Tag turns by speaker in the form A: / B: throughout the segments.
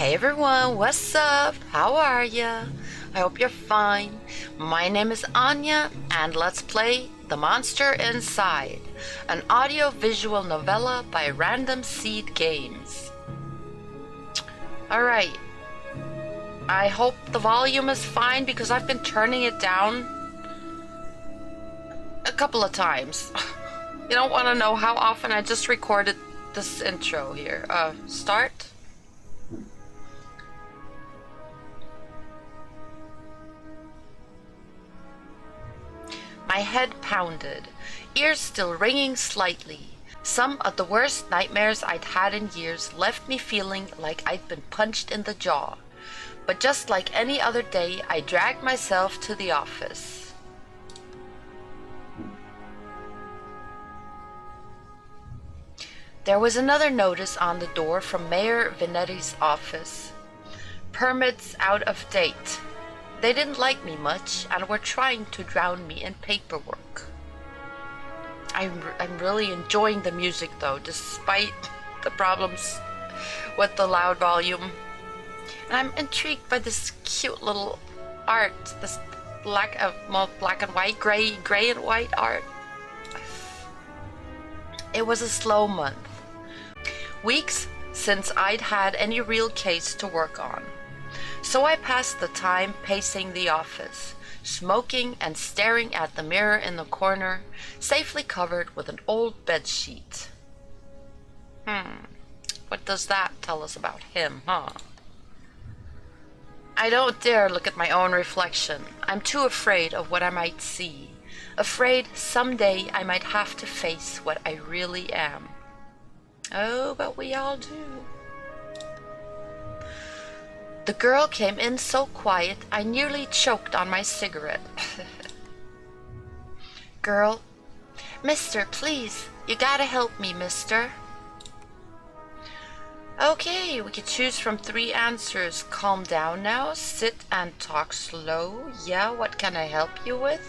A: Hey everyone, what's up? How are ya? I hope you're fine. My name is Anya, and let's play The Monster Inside, an audio-visual novella by Random Seed Games. Alright. I hope the volume is fine because I've been turning it down a couple of times. You don't want to know how often I just recorded this intro here. Start. My head pounded, ears still ringing slightly. Some of the worst nightmares I'd had in years left me feeling like I'd been punched in the jaw. But just like any other day, I dragged myself to the office. There was another notice on the door from Mayor Vinetti's office. Permits out of date. They didn't like me much and were trying to drown me in paperwork. I'm really enjoying the music though, despite the problems with the loud volume. And I'm intrigued by this cute little art, this black and white, gray and white art. It was a slow month. Weeks since I'd had any real case to work on. So I passed the time pacing the office, smoking and staring at the mirror in the corner, safely covered with an old bedsheet. What does that tell us about him, huh? I don't dare look at my own reflection. I'm too afraid of what I might see. Afraid someday I might have to face what I really am. Oh, but we all do. The girl came in so quiet, I nearly choked on my cigarette. Girl, mister, please, you gotta help me, mister. Okay, we could choose from 3 answers. Calm down now, sit and talk slow. Yeah, what can I help you with?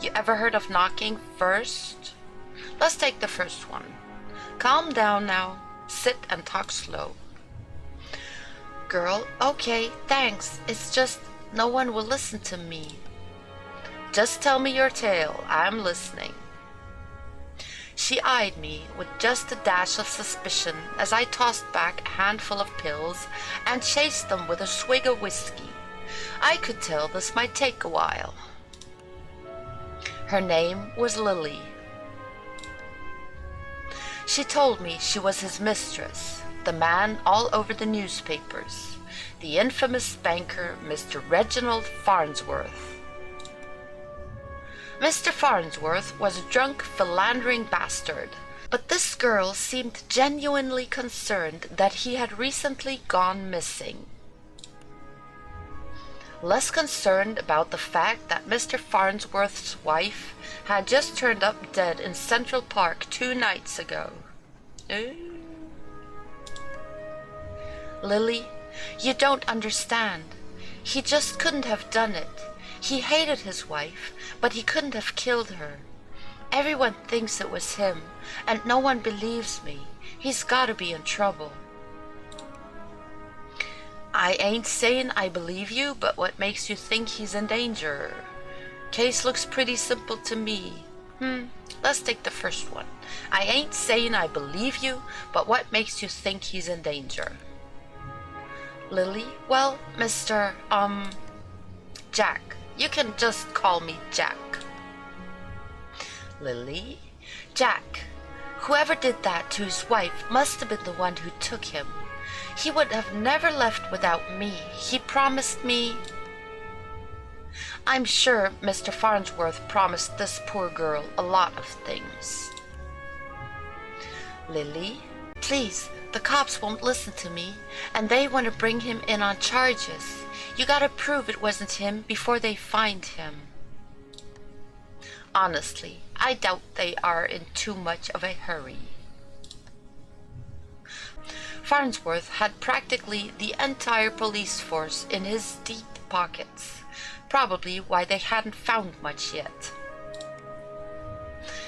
A: You ever heard of knocking first? Let's take the first one. Calm down now, sit and talk slow. Girl, okay, thanks. It's just no one will listen to me. Just tell me your tale. I'm listening. She eyed me with just a dash of suspicion as I tossed back a handful of pills and chased them with a swig of whiskey. I could tell this might take a while. Her name was Lily. She told me she was his mistress. The man all over the newspapers, the infamous banker, Mr. Reginald Farnsworth. Mr. Farnsworth was a drunk, philandering bastard, but this girl seemed genuinely concerned that he had recently gone missing. Less concerned about the fact that Mr. Farnsworth's wife had just turned up dead in Central Park 2 nights ago. Ooh. Lily, you don't understand. He just couldn't have done it. He hated his wife, but he couldn't have killed her. Everyone thinks it was him, and no one believes me. He's gotta be in trouble. I ain't saying I believe you, but what makes you think he's in danger? Case looks pretty simple to me. Let's take the first one. I ain't saying I believe you, but what makes you think he's in danger? Lily, well, Mr. Jack. You can just call me Jack. Lily, Jack. Whoever did that to his wife must have been the one who took him. He would have never left without me. He promised me. I'm sure Mr. Farnsworth promised this poor girl a lot of things. Lily, please. The cops won't listen to me, and they want to bring him in on charges. You gotta prove it wasn't him before they find him. Honestly, I doubt they are in too much of a hurry. Farnsworth had practically the entire police force in his deep pockets, probably why they hadn't found much yet.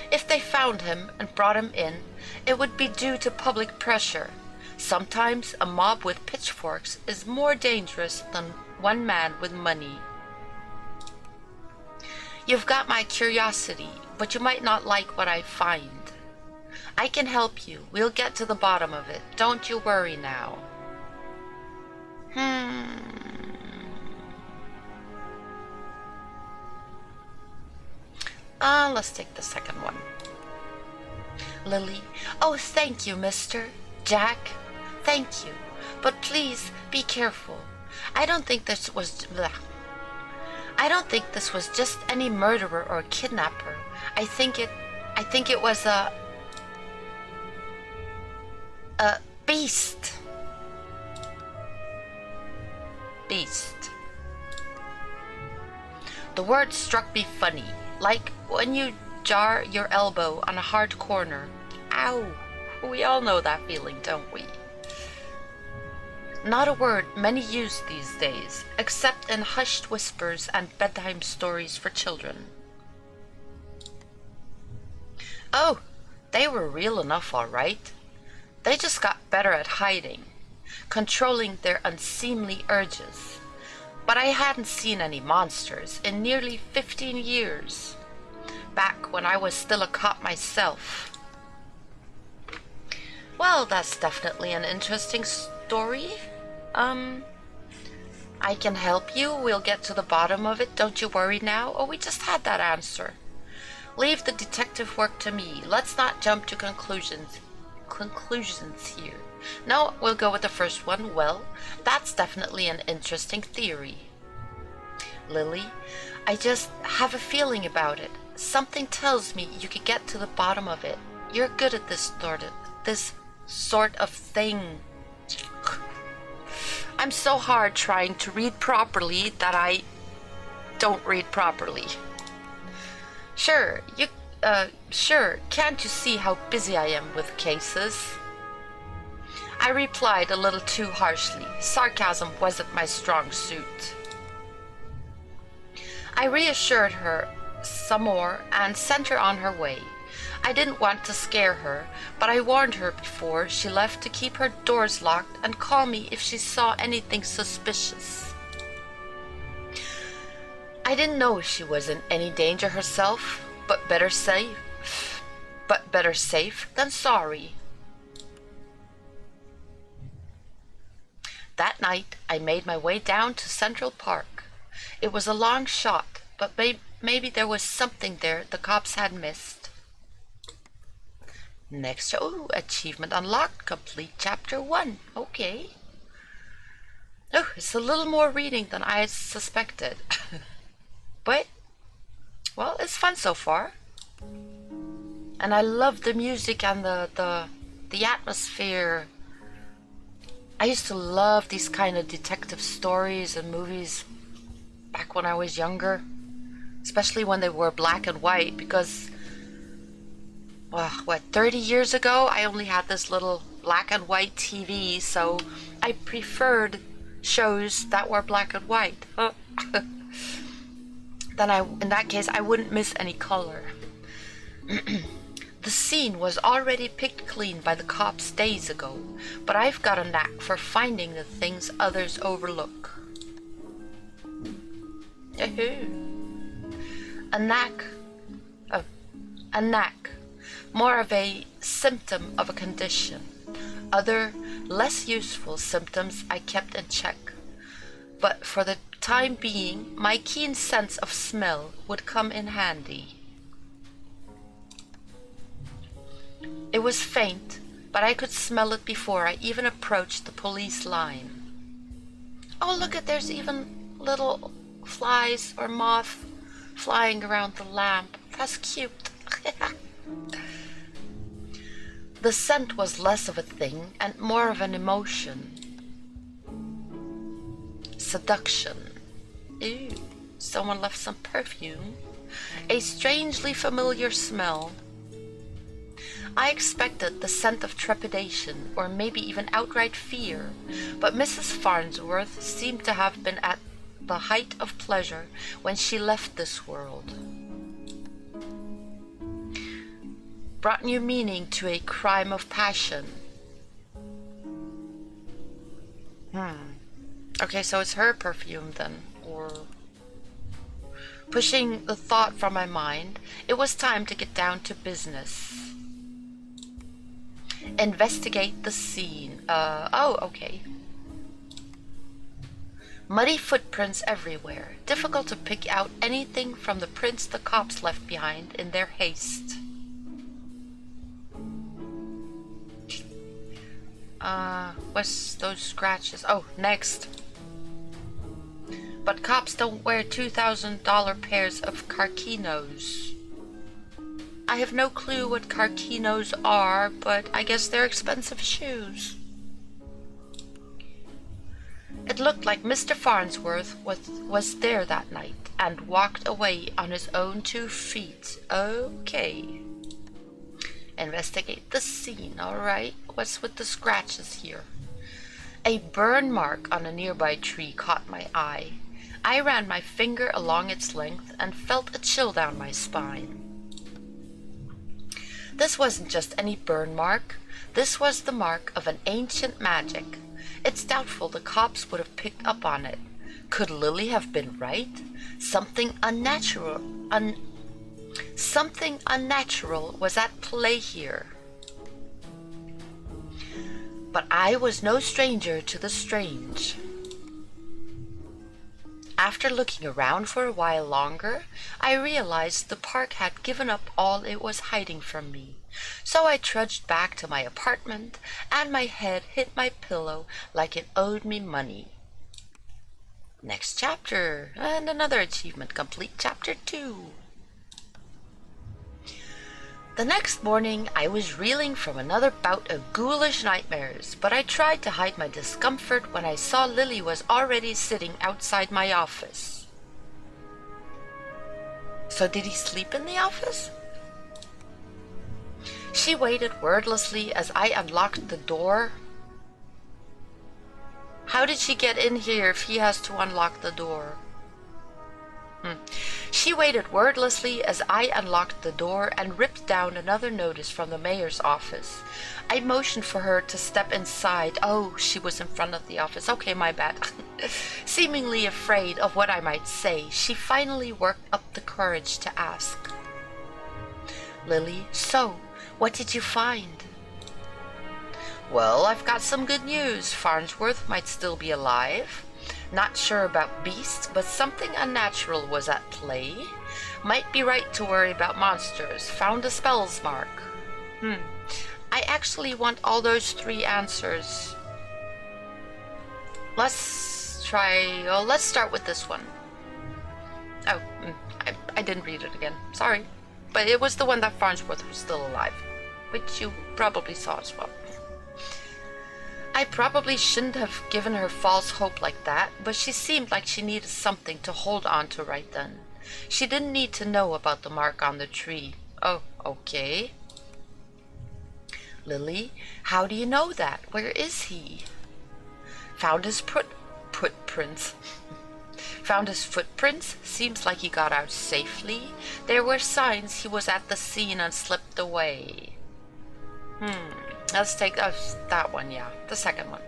A: If they found him and brought him in, it would be due to public pressure. Sometimes a mob with pitchforks is more dangerous than one man with money. You've got my curiosity, but you might not like what I find. I can help you. We'll get to the bottom of it. Don't you worry now. Let's take the second one. Lily. Oh, thank you, mister. Jack. Thank you. But please be careful. I don't think this was just any murderer or kidnapper. I think it was a beast. Beast. The word struck me funny, like when you jar your elbow on a hard corner. Ow! We all know that feeling, don't we? Not a word many use these days, except in hushed whispers and bedtime stories for children. Oh, they were real enough, all right. They just got better at hiding, controlling their unseemly urges. But I hadn't seen any monsters in nearly 15 years, back when I was still a cop myself. Well, that's definitely an interesting story. I can help you. We'll get to the bottom of it. Don't you worry now. Oh, we just had that answer. Leave the detective work to me. Let's not jump to conclusions here. No, we'll go with the first one. Well, that's definitely an interesting theory. Lily, I just have a feeling about it. Something tells me you could get to the bottom of it. You're good at this sort of thing. I'm so hard trying to read properly that I don't read properly. Sure, can't you see how busy I am with cases? I replied a little too harshly. Sarcasm wasn't my strong suit. I reassured her some more and sent her on her way. I didn't want to scare her, but I warned her before she left to keep her doors locked and call me if she saw anything suspicious. I didn't know she was in any danger herself, but better safe than sorry. That night, I made my way down to Central Park. It was a long shot, but maybe there was something there the cops had missed. Next, achievement unlocked, complete chapter 1. Okay. Oh, it's a little more reading than I suspected. But, well, it's fun so far. And I love the music and the atmosphere. I used to love these kind of detective stories and movies back when I was younger, especially when they were black and white, because 30 years ago I only had this little black and white TV, so I preferred shows that were black and white. In that case, I wouldn't miss any color. The scene was already picked clean by the cops days ago, but I've got a knack for finding the things others overlook. A knack. More of a symptom of a condition. Other, less useful symptoms I kept in check. But for the time being, my keen sense of smell would come in handy. It was faint, but I could smell it before I even approached the police line. Oh, look there's even little flies or moth flying around the lamp. That's cute. The scent was less of a thing and more of an emotion. Seduction. Ooh, someone left some perfume. A strangely familiar smell. I expected the scent of trepidation or maybe even outright fear, but Mrs. Farnsworth seemed to have been at the height of pleasure when she left this world. Brought new meaning to a crime of passion. Okay, so it's her perfume then, or... Pushing the thought from my mind, it was time to get down to business. Investigate the scene. Oh, okay. Muddy footprints everywhere. Difficult to pick out anything from the prints the cops left behind in their haste. What's those scratches? Oh, next. But cops don't wear $2,000 pairs of carquinos. I have no clue what carquinos are, but I guess they're expensive shoes. It looked like Mr. Farnsworth was there that night and walked away on his own 2 feet. Okay. Investigate the scene, alright. What's with the scratches here? A burn mark on a nearby tree caught my eye. I ran my finger along its length and felt a chill down my spine. This wasn't just any burn mark. This was the mark of an ancient magic. It's doubtful the cops would have picked up on it. Could Lily have been right? Something unnatural was at play here. But I was no stranger to the strange. After looking around for a while longer, I realized the park had given up all it was hiding from me. So I trudged back to my apartment, and my head hit my pillow like it owed me money. Next chapter, and another achievement complete, chapter 2. The next morning, I was reeling from another bout of ghoulish nightmares, but I tried to hide my discomfort when I saw Lily was already sitting outside my office. So did he sleep in the office? She waited wordlessly as I unlocked the door. How did she get in here if he has to unlock the door? She waited wordlessly as I unlocked the door and ripped down another notice from the mayor's office. I motioned for her to step inside. Oh, she was in front of the office. Okay, my bad. Seemingly afraid of what I might say, she finally worked up the courage to ask. Lily, so, what did you find? Well, I've got some good news. Farnsworth might still be alive. Not sure about beasts, but something unnatural was at play. Might be right to worry about monsters. Found a spells mark. I actually want all those 3 answers. Let's start with this one. Oh, I didn't read it again. Sorry. But it was the one that Farnsworth was still alive, which you probably saw as well. I probably shouldn't have given her false hope like that, but she seemed like she needed something to hold on to right then. She didn't need to know about the mark on the tree. Oh, okay. Lily, how do you know that? Where is he? Found his footprints. Found his footprints? Seems like he got out safely. There were signs he was at the scene and slipped away. Let's take that one, yeah, the second one.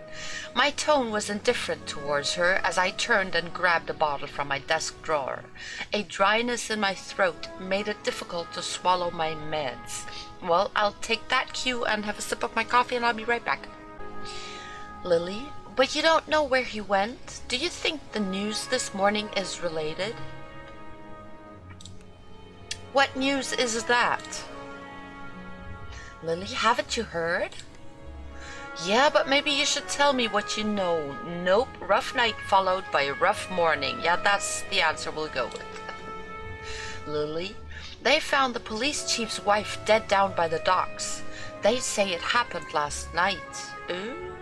A: My tone was indifferent towards her as I turned and grabbed a bottle from my desk drawer. A dryness in my throat made it difficult to swallow my meds. Well, I'll take that cue and have a sip of my coffee and I'll be right back. Lily, but you don't know where he went? Do you think the news this morning is related? What news is that? Lily, haven't you heard? Yeah, but maybe you should tell me what you know. Nope, rough night followed by a rough morning. Yeah, that's the answer we'll go with. Lily, they found the police chief's wife dead down by the docks. They say it happened last night. Ooh.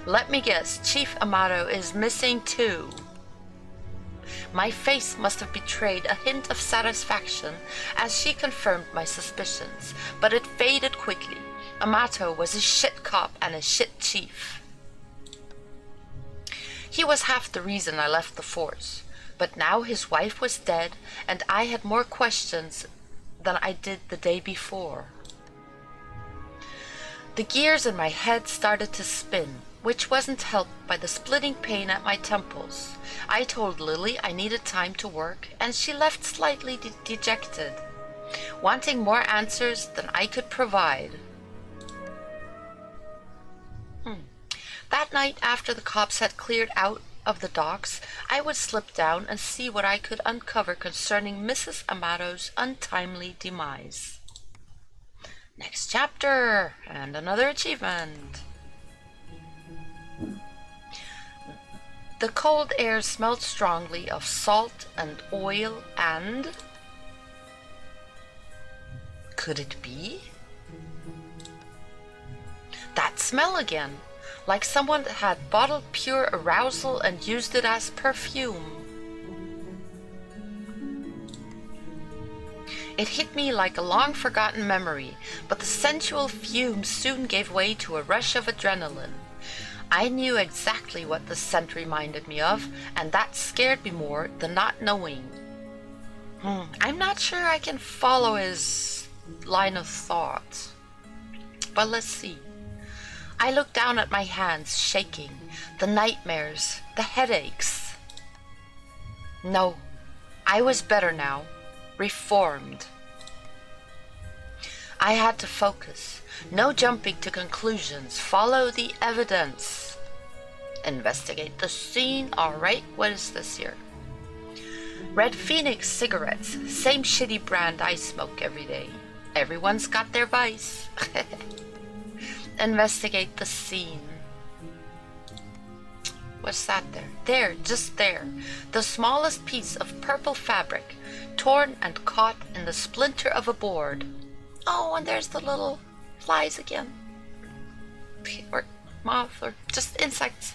A: Let me guess, Chief Amato is missing too. My face must have betrayed a hint of satisfaction as she confirmed my suspicions, but it faded quickly. Amato was a shit cop and a shit chief. He was half the reason I left the force, but now his wife was dead and I had more questions than I did the day before. The gears in my head started to spin, which wasn't helped by the splitting pain at my temples. I told Lily I needed time to work, and she left slightly dejected, wanting more answers than I could provide. That night, after the cops had cleared out of the docks, I would slip down and see what I could uncover concerning Mrs. Amato's untimely demise. Next chapter, and another achievement. The cold air smelled strongly of salt and oil and... Could it be? That smell again, like someone had bottled pure arousal and used it as perfume. It hit me like a long-forgotten memory, but the sensual fumes soon gave way to a rush of adrenaline. I knew exactly what the scent reminded me of, and that scared me more than not knowing. I'm not sure I can follow his line of thought, but let's see. I looked down at my hands, shaking, the nightmares, the headaches. No, I was better now, reformed. I had to focus, no jumping to conclusions, follow the evidence. Investigate the scene, alright, what is this here? Red Phoenix cigarettes, same shitty brand I smoke every day. Everyone's got their vice. Investigate the scene. What's that there? There, just there. The smallest piece of purple fabric, torn and caught in the splinter of a board. Oh, and there's the little flies again. Or moth, or just insects.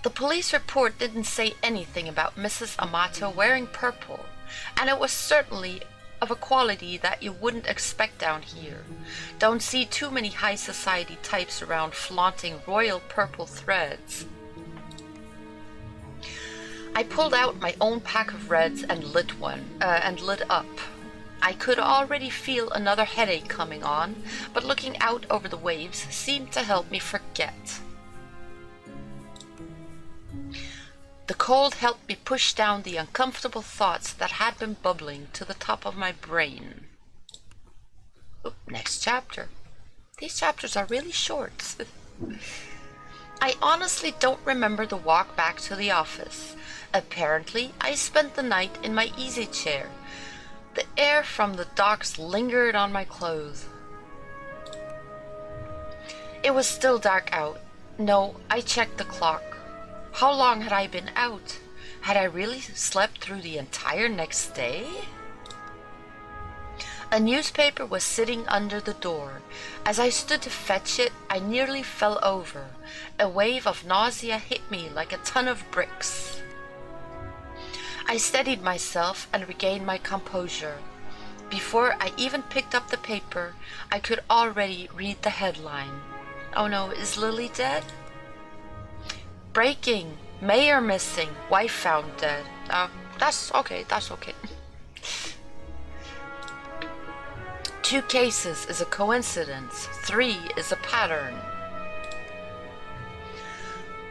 A: The police report didn't say anything about Mrs. Amato wearing purple, and it was certainly of a quality that you wouldn't expect down here. Don't see too many high society types around flaunting royal purple threads. I pulled out my own pack of reds and lit up. I could already feel another headache coming on, but looking out over the waves seemed to help me forget. The cold helped me push down the uncomfortable thoughts that had been bubbling to the top of my brain. Next chapter. These chapters are really short. I honestly don't remember the walk back to the office. Apparently, I spent the night in my easy chair. The air from the docks lingered on my clothes. It was still dark out. No, I checked the clock. How long had I been out? Had I really slept through the entire next day? A newspaper was sitting under the door. As I stood to fetch it, I nearly fell over. A wave of nausea hit me like a ton of bricks. I steadied myself and regained my composure. Before I even picked up the paper, I could already read the headline. Oh no, is Lily dead? Breaking. Mayor missing. Wife found dead. That's okay. 2 cases is a coincidence. 3 is a pattern.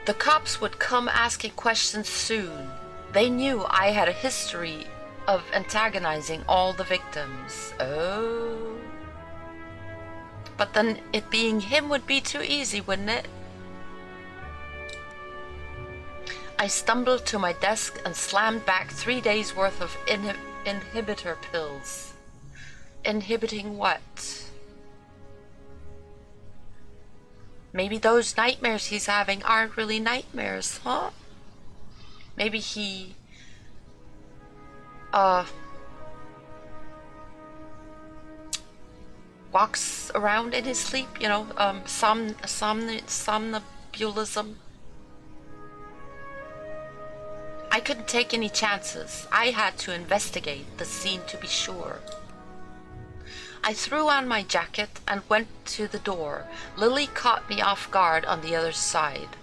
A: The cops would come asking questions soon. They knew I had a history of antagonizing all the victims. Oh. But then it being him would be too easy, wouldn't it? I stumbled to my desk and slammed back 3 days worth of inhibitor pills. Inhibiting what? Maybe those nightmares he's having aren't really nightmares, huh? Maybe he walks around in his sleep, you know, somnambulism. I couldn't take any chances. I had to investigate the scene to be sure. I threw on my jacket and went to the door. Lily caught me off guard on the other side.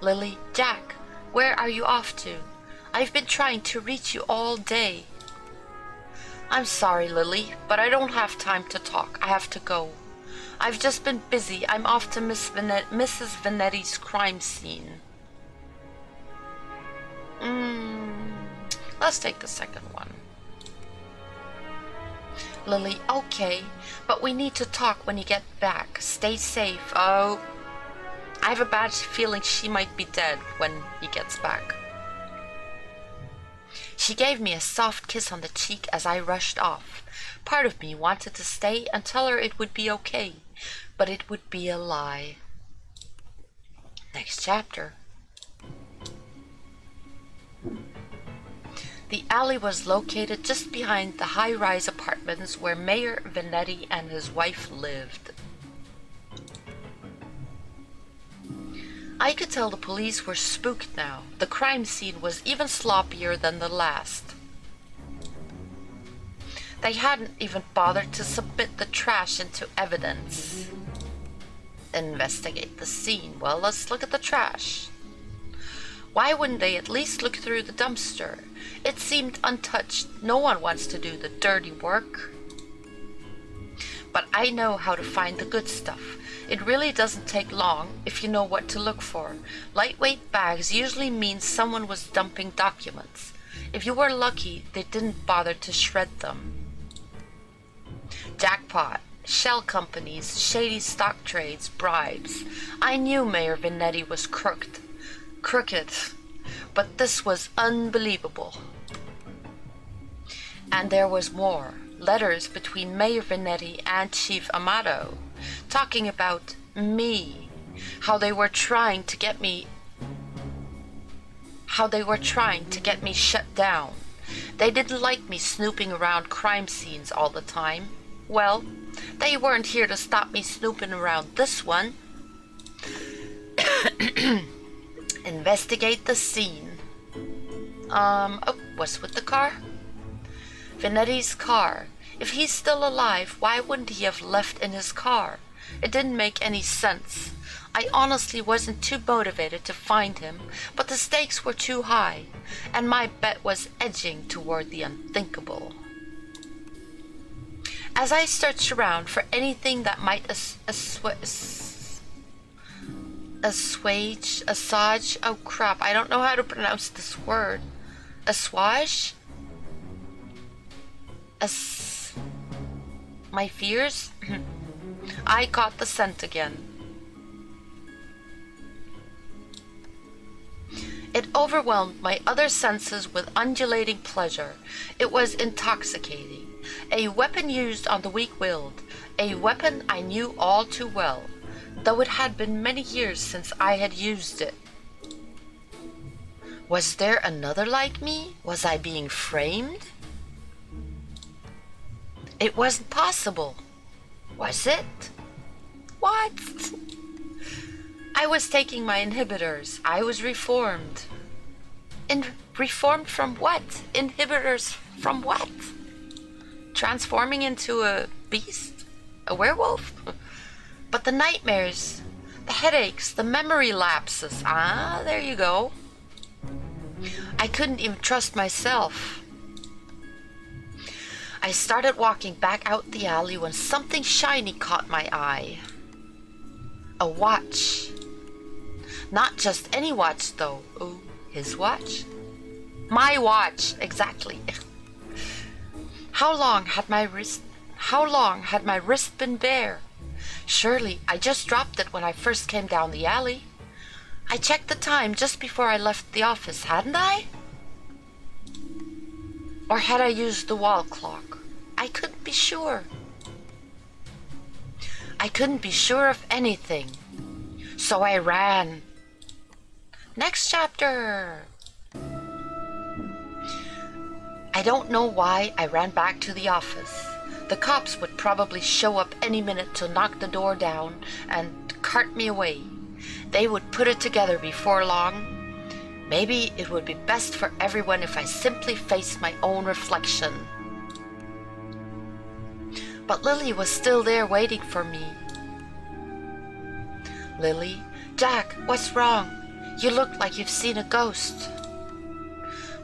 A: Lily, Jack, where are you off to? I've been trying to reach you all day. I'm sorry, Lily, but I don't have time to talk. I have to go. I've just been busy. I'm off to Mrs. Vanetti's crime scene. Let's take the second one. Lily, okay, but we need to talk when you get back. Stay safe. Oh, I have a bad feeling she might be dead when he gets back. She gave me a soft kiss on the cheek as I rushed off. Part of me wanted to stay and tell her it would be okay, but it would be a lie. Next chapter. The alley was located just behind the high-rise apartments where Mayor Vanetti and his wife lived. I could tell the police were spooked now. The crime scene was even sloppier than the last. They hadn't even bothered to submit the trash into evidence. Investigate the scene. Well, let's look at the trash. Why wouldn't they at least look through the dumpster? It seemed untouched. No one wants to do the dirty work. But I know how to find the good stuff. It really doesn't take long if you know what to look for. Lightweight bags usually means someone was dumping documents. If you were lucky, they didn't bother to shred them. Jackpot, shell companies, shady stock trades, bribes. I knew Mayor Vanetti was crooked, but this was unbelievable. And there was more. Letters between Mayor Vanetti and Chief Amato, talking about me, how they were trying to get me shut down. They didn't like me snooping around crime scenes all the time. Well, they weren't here to stop me snooping around this one. Investigate the scene. What's with the car? Vanetti's car. If he's still alive, why wouldn't he have left in his car? It didn't make any sense. I honestly wasn't too motivated to find him, but the stakes were too high, and my bet was edging toward the unthinkable. As I searched around for anything that might assuage, oh crap, I don't know how to pronounce this word. Assuage? My fears? I caught the scent again. It overwhelmed my other senses with undulating pleasure. It was intoxicating. A weapon used on the weak-willed. A weapon I knew all too well, though it had been many years since I had used it. Was there another like me? Was I being framed? It wasn't possible. Was it? What? I was taking my inhibitors. I was reformed. Reformed from what? Inhibitors from what? Transforming into a beast? A werewolf? But the nightmares, the headaches, the memory lapses. Ah, there you go. I couldn't even trust myself. I started walking back out the alley when something shiny caught my eye. A watch. Not just any watch, though. Oh, his watch? My watch, exactly. How long had my wrist been bare? Surely I just dropped it when I first came down the alley. I checked the time just before I left the office, hadn't I? Or had I used the wall clock? I couldn't be sure. I couldn't be sure of anything. So I ran. Next chapter. I don't know why I ran back to the office. The cops would probably show up any minute to knock the door down and cart me away. They would put it together before long. Maybe it would be best for everyone if I simply faced my own reflection. But Lily was still there waiting for me. Lily, Jack, what's wrong? You look like you've seen a ghost.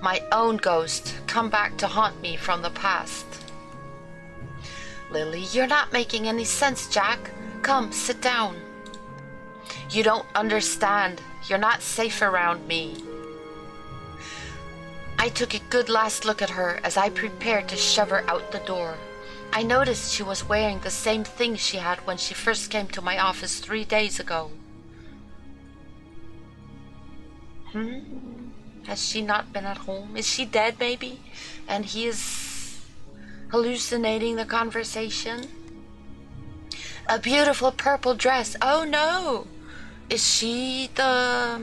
A: My own ghost, come back to haunt me from the past. Lily, you're not making any sense, Jack. Come, sit down. You don't understand. You're not safe around me. I took a good last look at her as I prepared to shove her out the door. I noticed she was wearing the same thing she had when she first came to my office 3 days ago. Has she not been at home? Is she dead, maybe? And he is hallucinating the conversation? A beautiful purple dress. Oh no! Is she the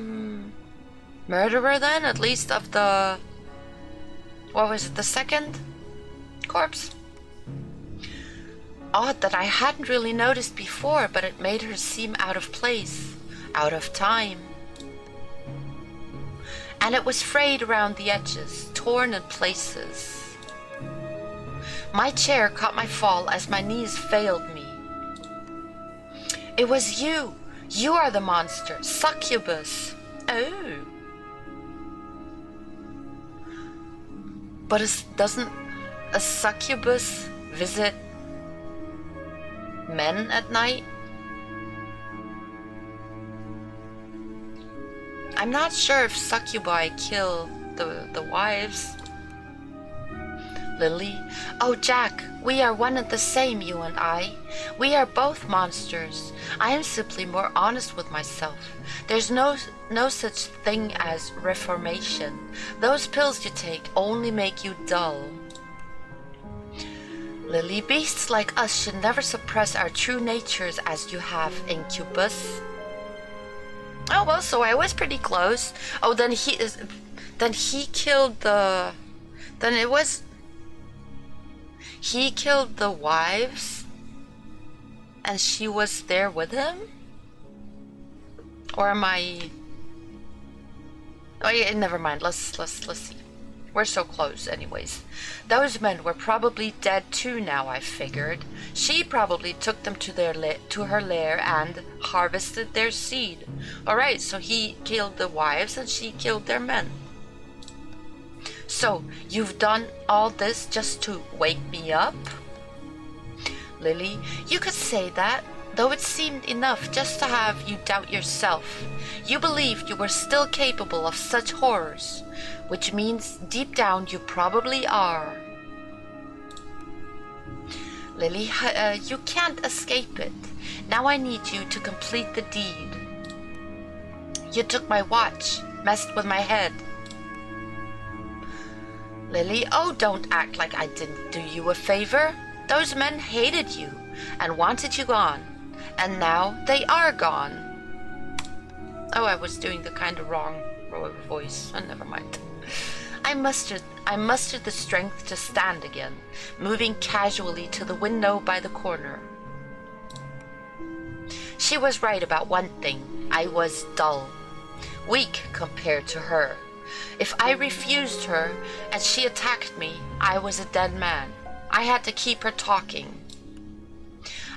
A: murderer then? At least of the... What was it? The second corpse? Odd that I hadn't really noticed before, but it made her seem out of place, out of time. And it was frayed around the edges, torn in places. My chair caught my fall as my knees failed me. It was you! You are the monster, succubus! Oh! But doesn't a succubus visit men at night? I'm not sure if succubi kill the wives. Lily, oh Jack, we are one and the same, you and I. We are both monsters. I am simply more honest with myself. There's no such thing as reformation. Those pills you take only make you dull. Lily, beasts like us should never suppress our true natures as you have, incubus. Oh well, so I was pretty close. Oh, then he killed the... Then it was... He killed the wives? And she was there with him? Or am I... Oh yeah, never mind. Let's see. We're so close anyways. Those men were probably dead too now, I figured. She probably took them to her lair and harvested their seed. Alright, so he killed the wives and she killed their men. So, you've done all this just to wake me up? Lily, you could say that, though it seemed enough just to have you doubt yourself. You believed you were still capable of such horrors, which means deep down you probably are. Lily, you can't escape it. Now I need you to complete the deed. You took my watch, messed with my head. Lily, oh, don't act like I didn't do you a favor. Those men hated you and wanted you gone, and now they are gone. Oh, I was doing the kind of wrong voice. Oh, never mind. I mustered the strength to stand again, moving casually to the window by the corner. She was right about one thing. I was dull, weak compared to her. If I refused her and she attacked me, I was a dead man. I had to keep her talking.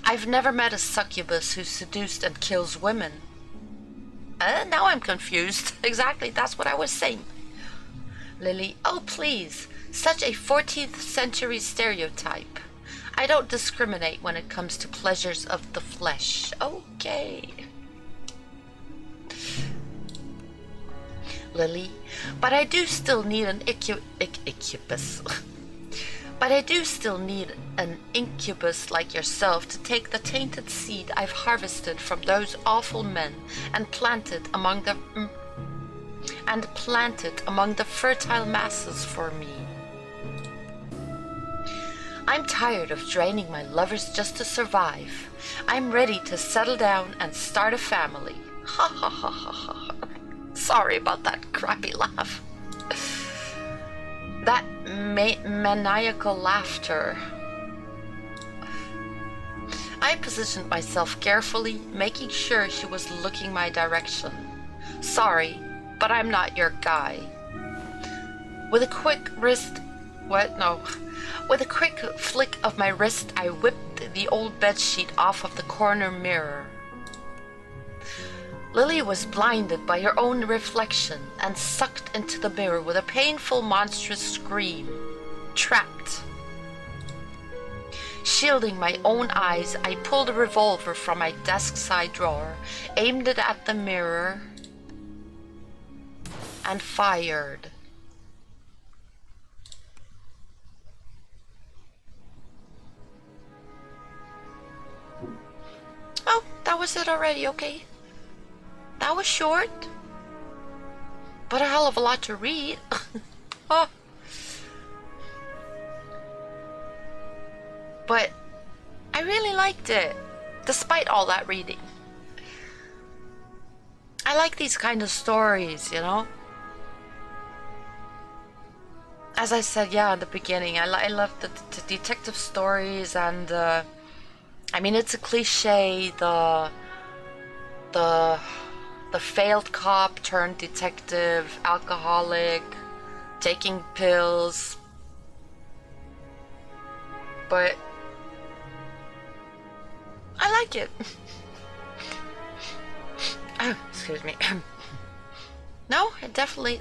A: I've never met a succubus who seduced and kills women. Now I'm confused. Exactly, that's what I was saying. Lily, oh please, such a 14th century stereotype. I don't discriminate when it comes to pleasures of the flesh. Okay. Lily, but I do still need an incubus. But I do still need an incubus like yourself to take the tainted seed I've harvested from those awful men and plant it among the fertile masses for me. I'm tired of draining my lovers just to survive. I'm ready to settle down and start a family. Ha ha ha ha ha. Sorry about that crappy laugh. That maniacal laughter. I positioned myself carefully, making sure she was looking my direction. Sorry, but I'm not your guy. With a quick flick of my wrist, I whipped the old bedsheet off of the corner mirror. Lily was blinded by her own reflection and sucked into the mirror with a painful, monstrous scream. Trapped. Shielding my own eyes, I pulled a revolver from my desk side drawer, aimed it at the mirror, and fired. Oh, that was it already, okay. That was short, but a hell of a lot to read. Oh. But I really liked it, despite all that reading. I like these kind of stories, you know? As I said, yeah, in the beginning, I love the detective stories, and I mean, it's a cliche, the failed cop turned detective, alcoholic, taking pills. But I like it. Oh, excuse me. No, I definitely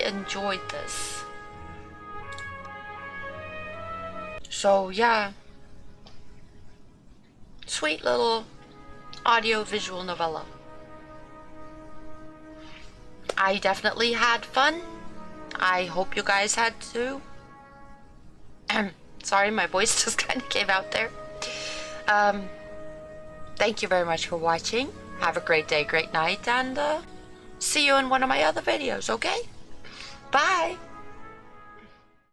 A: enjoyed this. So yeah, sweet little audio-visual novella. I definitely had fun. I hope you guys had too. Sorry, my voice just kind of came out there. Thank you very much for watching. Have a great day, great night, and see you in one of my other videos, okay? Bye!